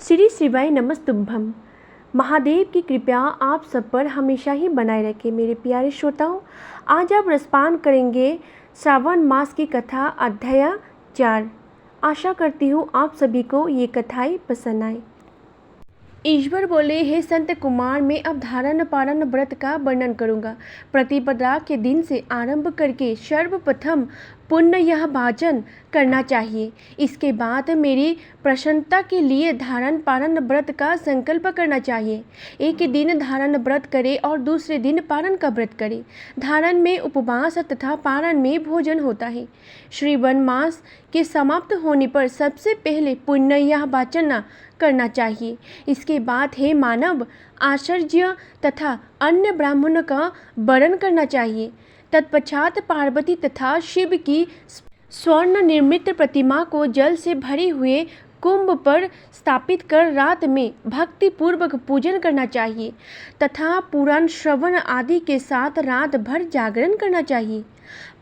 श्री शिवाय नमस्तुभ्यम। महादेव की कृपा आप सब पर हमेशा ही बनाए रखे। मेरे प्यारे श्रोताओं, आज आप रसपान करेंगे श्रावण मास की कथा अध्याय 4। आशा करती हूँ आप सभी को ये कथाएं पसंद आए। ईश्वर बोले, हे संत कुमार, मैं अब धारण पारण व्रत का वर्णन करूँगा। प्रतिपदा के दिन से आरंभ करके सर्वप्रथम पुण्य यह वाचन करना चाहिए। इसके बाद मेरी प्रसन्नता के लिए धारण पारण व्रत का संकल्प करना चाहिए। एक दिन धारण व्रत करे और दूसरे दिन पारण का व्रत करे। धारण में उपवास तथा पारण में भोजन होता है। श्रावण मास के समाप्त होने पर सबसे पहले पुण्य यह वाचन करना चाहिए। इसके बाद हे मानव, आचार्य तथा अन्य ब्राह्मणों का वरण करना चाहिए। तत्पश्चात पार्वती तथा शिव की स्वर्ण निर्मित प्रतिमा को जल से भरे हुए कुंभ पर स्थापित कर रात में भक्ति पूर्वक पूजन करना चाहिए तथा पुराण श्रवण आदि के साथ रात भर जागरण करना चाहिए।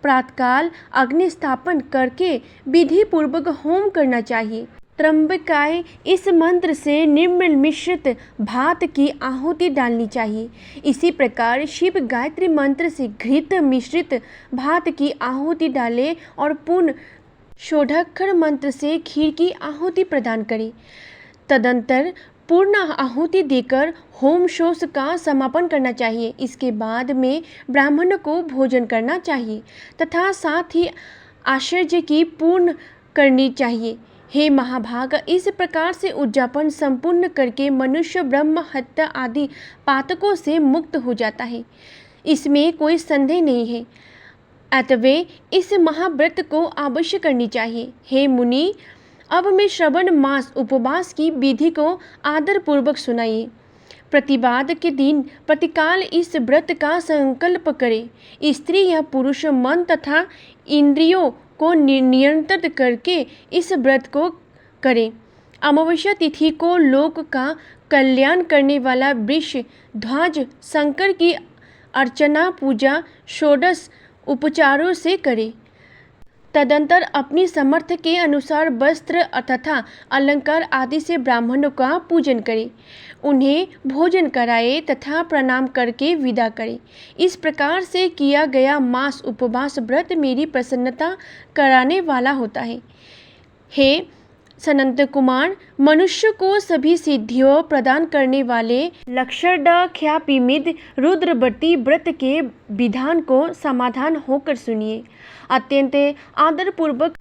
प्रातःकाल अग्नि स्थापन करके विधि पूर्वक होम करना चाहिए। त्र्यंबकाय इस मंत्र से निर्मल मिश्रित भात की आहुति डालनी चाहिए। इसी प्रकार शिव गायत्री मंत्र से घृत मिश्रित भात की आहुति डालें और पुनः षोडशाक्षर मंत्र से खीर की आहुति प्रदान करें। तदंतर पूर्ण आहुति देकर होम शोष का समापन करना चाहिए। इसके बाद में ब्राह्मण को भोजन करना चाहिए तथा साथ ही आश्चर्य की पूर्ण करनी चाहिए। हे महाभाग, इस प्रकार से उद्यापन संपूर्ण करके मनुष्य ब्रह्म हत्या आदि पातकों से मुक्त हो जाता है। इसमें कोई संदेह नहीं है। अतएव इस महाव्रत को अवश्य करनी चाहिए। हे मुनि, अब मैं श्रावण मास उपवास की विधि को आदर पूर्वक सुनाइए। प्रतिवाद के दिन प्रतिकाल इस व्रत का संकल्प करे। स्त्री या पुरुष मन तथा इंद्रियों को नियंत्रित करके इस व्रत को करें। अमावस्या तिथि को लोक का कल्याण करने वाला वृष ध्वज शंकर की अर्चना पूजा षोडश उपचारों से करें। तदंतर अपनी समर्थ के अनुसार वस्त्र तथा अलंकार आदि से ब्राह्मणों का पूजन करें, उन्हें भोजन कराए तथा प्रणाम करके विदा करें। इस प्रकार से किया गया मास उपवास व्रत मेरी प्रसन्नता कराने वाला होता है। हे सनंत कुमार, मनुष्य को सभी सिद्धियों प्रदान करने वाले लक्षणाख्यापिमिद रुद्रवती व्रत के विधान को समाधान होकर सुनिए। अत्यंत आदरपूर्वक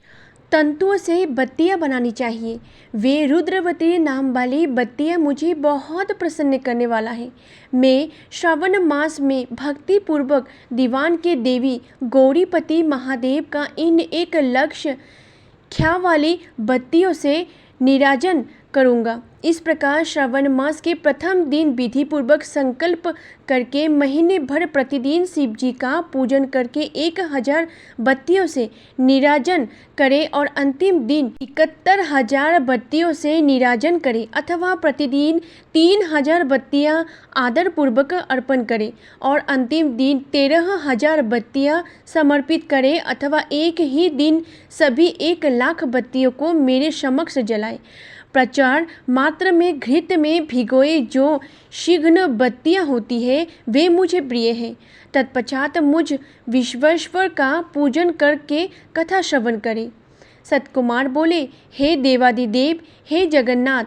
तंतुओं से बत्तियां बनानी चाहिए। वे रुद्रवती नाम वाली बत्तियां मुझे बहुत प्रसन्न करने वाला है। मैं श्रावण मास में भक्ति पूर्वक दीवान के देवी गौरीपति महादेव का इन एक लक्ष्य ख्या वाली बत्तियों से निराजन करूँगा। इस प्रकार श्रावण मास के प्रथम दिन विधि पूर्वक संकल्प करके महीने भर प्रतिदिन शिव जी का पूजन करके 1000 बत्तियों से निराजन करें और अंतिम दिन 71,000 बत्तियों से निराजन करें अथवा प्रतिदिन 3000 बत्तियां आदर पूर्वक अर्पण करें और अंतिम दिन 13,000 बत्तियां समर्पित करें अथवा एक ही दिन सभी 1,00,000 बत्तियों को मेरे समक्ष जलाएं। प्रचार मात्र में घृत में भिगोए जो शीघ्र बत्तियां होती है वे मुझे प्रिय है। तत्पश्चात मुझ विश्वेश्वर का पूजन करके कथा श्रवण करें। सतकुमार बोले, हे देवादिदेव, हे जगन्नाथ,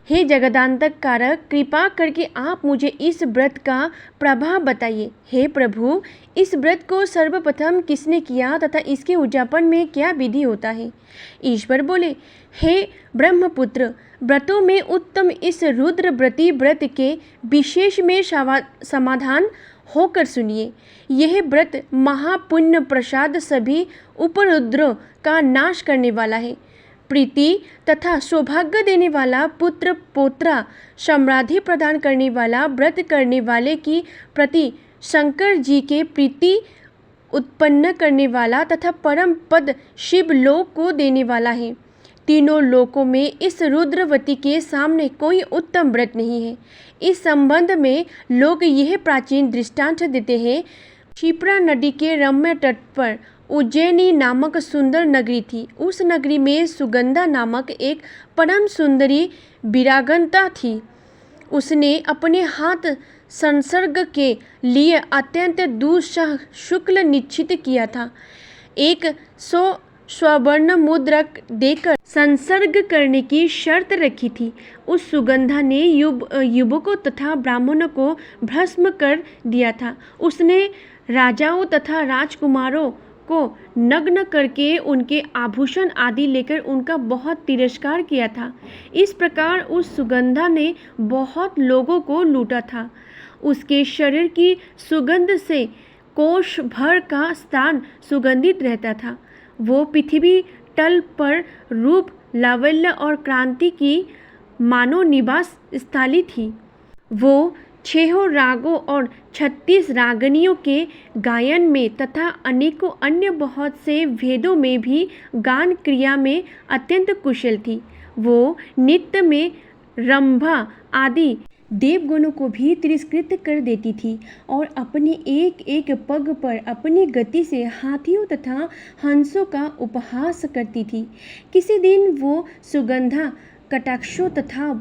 हे जगदांतक कारक, कृपा करके आप मुझे इस व्रत का प्रभाव बताइए। हे प्रभु, इस व्रत को सर्वप्रथम किसने किया तथा इसके उद्यापन में क्या विधि होता है? ईश्वर बोले, हे ब्रह्मपुत्र, व्रतों में उत्तम इस रुद्रव्रती व्रत के विशेष में समाधान होकर सुनिए। यह व्रत महापुण्य प्रसाद सभी उपरुद्रों का नाश करने वाला है। प्रीति तथा सौभाग्य देने वाला, पुत्र पौत्रा समृद्धि प्रदान करने वाला, व्रत करने वाले की प्रति शंकर जी के प्रीति उत्पन्न करने वाला तथा परम पद शिवलोक को देने वाला है। तीनों लोकों में इस रुद्रवती के सामने कोई उत्तम व्रत नहीं है। इस संबंध में लोग यह प्राचीन दृष्टांत देते हैं। क्षिप्रा नदी के रम्य तट पर उज्जैनी नामक सुंदर नगरी थी। उस नगरी में सुगंधा नामक एक परम सुंदरी वीरांगना थी। उसने अपने हाथ संसर्ग के लिए अत्यंत दुस्सह शुल्क निश्चित किया था। 100 स्वर्ण मुद्रक देकर संसर्ग करने की शर्त रखी थी। उस सुगंधा ने युवकों तथा ब्राह्मणों को भस्म कर दिया था। उसने राजाओं तथा राजकुमारों को नग्न करके उनके आभूषण आदि लेकर उनका बहुत तिरस्कार किया था। इस प्रकार उस सुगंधा ने बहुत लोगों को लूटा था। उसके शरीर की सुगंध से कोष भर का स्थान सुगंधित रहता था। वो पृथ्वी तल पर रूप, लावण्य और क्रांति की मानव निवास स्थली थी। वो 6 रागों और 36 रागनियों के गायन में तथा अनेकों अन्य बहुत से भेदों में भी गान क्रिया में अत्यंत कुशल थी। वो नृत्य में रंभा आदि देवगणों को भी तिरस्कृत कर देती थी और अपने एक एक पग पर अपनी गति से हाथियों तथा हंसों का उपहास करती थी। किसी दिन वो सुगंधा कटाक्षों तथा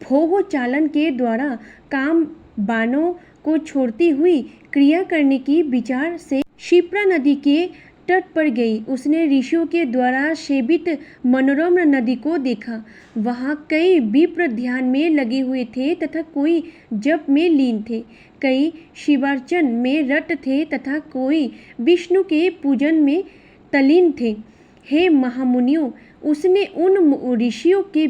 भोह चालन के द्वारा काम बाणों को छोड़ती हुई क्रिया करने की विचार से क्षिप्रा नदी के तट पर गई। उसने ऋषियों के द्वारा सेवित मनोरम नदी को देखा। वहाँ कई विप्र ध्यान में लगे हुए थे तथा कोई जप में लीन थे, कई शिवार्चन में रत थे तथा कोई विष्णु के पूजन में तल्लीन थे। हे महामुनियों, उसने उन ऋषियों के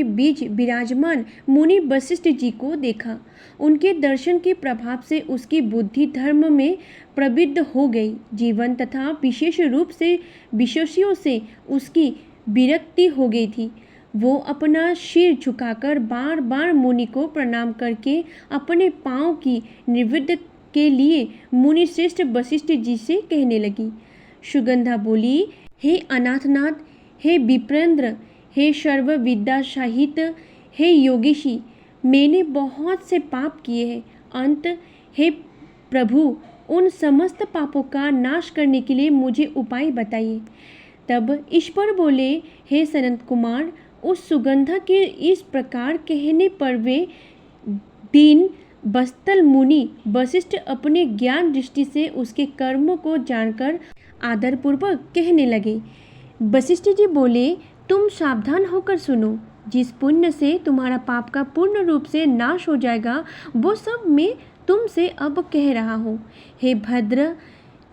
बीच विराजमान मुनि वशिष्ठ जी को देखा। उनके दर्शन के प्रभाव से उसकी बुद्धि धर्म में प्रवृत्त हो गई। जीवन तथा विशेष रूप से विषयों से उसकी विरक्ति हो गई थी। वो अपना सिर झुकाकर बार बार मुनि को प्रणाम करके अपने पांव की निवृत्ति के लिए मुनि श्रेष्ठ वशिष्ठ जी से कहने लगी। सुगंधा बोली, हे अनाथनाथ, हे विप्रेंद्र, हे सर्व विद्या सहित, हे योगीशी, मैंने बहुत से पाप किए हैं। अंत, हे प्रभु, उन समस्त पापों का नाश करने के लिए मुझे उपाय बताइए। तब ईश्वर बोले, हे सनत कुमार, उस सुगंधा के इस प्रकार कहने पर वे दीन बस्तल मुनि वशिष्ठ अपने ज्ञान दृष्टि से उसके कर्मों को जानकर आदरपूर्वक कहने लगे। वशिष्ठ जी बोले, तुम सावधान होकर सुनो। जिस पुण्य से तुम्हारा पाप का पूर्ण रूप से नाश हो जाएगा, वो सब मैं तुमसे अब कह रहा हूँ। हे भद्र,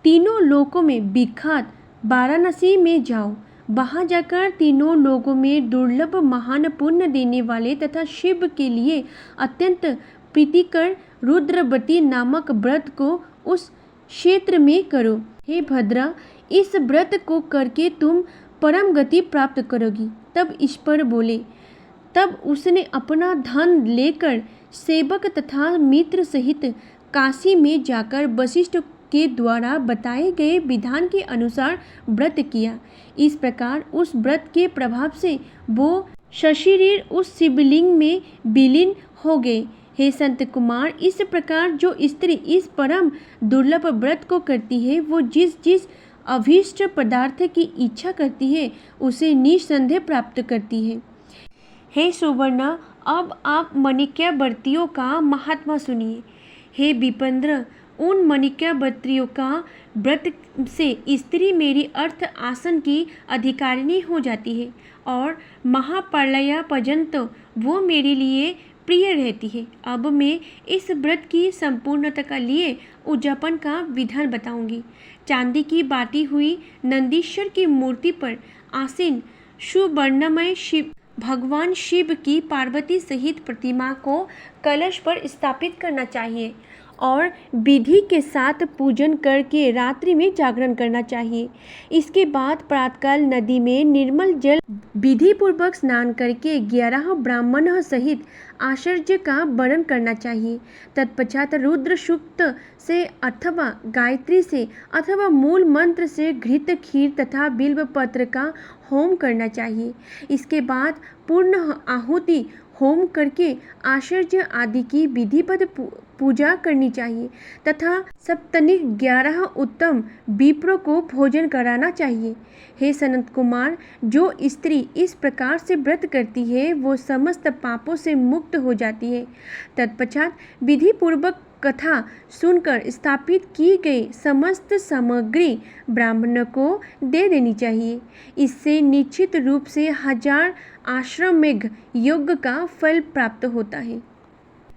तीनों लोकों में विख्यात वाराणसी में जाओ। वहाँ जाकर तीनों लोकों में दुर्लभ महान पुण्य देने वाले तथा शिव के लिए अत्यंत प्रीतिकर रुद्रवती नामक व्रत को उस क्षेत्र में करो। हे भद्रा, इस व्रत को करके तुम परम गति प्राप्त करोगी। तब ईश्वर बोले। तब उसने अपना धन लेकर सेवक तथा मित्र सहित काशी में जाकर वशिष्ठ के द्वारा बताए गए विधान के अनुसार व्रत किया। इस प्रकार उस व्रत के प्रभाव से वो सशरीर उस शिवलिंग में विलीन हो गए। हे संत कुमार, इस प्रकार जो स्त्री इस परम दुर्लभ व्रत को करती है, वो जिस जिस अभीष्ट पदार्थ की इच्छा करती है उसे निसंदेह प्राप्त करती है। हे सुवर्णा, अब आप मणिक्यवर्तियों का महात्मा सुनिए। हे विपेंद्र, उन मणिक्यवर्तियों का व्रत से स्त्री मेरी अर्थ आसन की अधिकारिणी हो जाती है और महाप्रलय पर्यंत वो मेरे लिए प्रिय रहती है। अब मैं इस व्रत की संपूर्णता के लिए उद्यापन का विधान बताऊंगी। चांदी की बाटी हुई नंदीश्वर की मूर्ति पर आसीन सुवर्णमय भगवान शिव की पार्वती सहित प्रतिमा को कलश पर स्थापित करना चाहिए और विधि के साथ पूजन करके रात्रि में जागरण करना चाहिए। इसके बाद प्रातःकाल नदी में निर्मल जल विधि पूर्वक स्नान करके 11 ब्राह्मणों सहित आश्चर्य का वर्णन करना चाहिए। तत्पश्चात रुद्र सूक्त से अथवा गायत्री से अथवा मूल मंत्र से घृत खीर तथा बिल्व पत्र का होम करना चाहिए। इसके बाद पूर्ण आहुति होम करके आश्चर्य आदि की विधिवत पूजा करनी चाहिए तथा सप्तनिक 11 उत्तम विप्रों को भोजन कराना चाहिए। हे सनत कुमार, जो स्त्री इस प्रकार से व्रत करती है वो समस्त पापों से मुक्त हो जाती है। तत्पश्चात विधि पूर्वक कथा सुनकर स्थापित की गई समस्त सामग्री ब्राह्मण को दे देनी चाहिए। इससे निश्चित रूप से 1000 आश्वमेघ यज्ञ का फल प्राप्त होता है।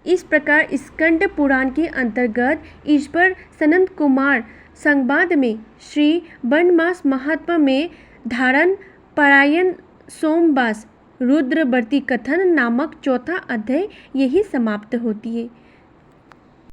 इस प्रकार स्कंद पुराण के अंतर्गत ईश्वर सनत कुमार संवाद में श्री वनमास महात्मा में धारण परायण सोमवास रुद्रवर्ती कथन नामक चौथा अध्याय यही समाप्त होती है।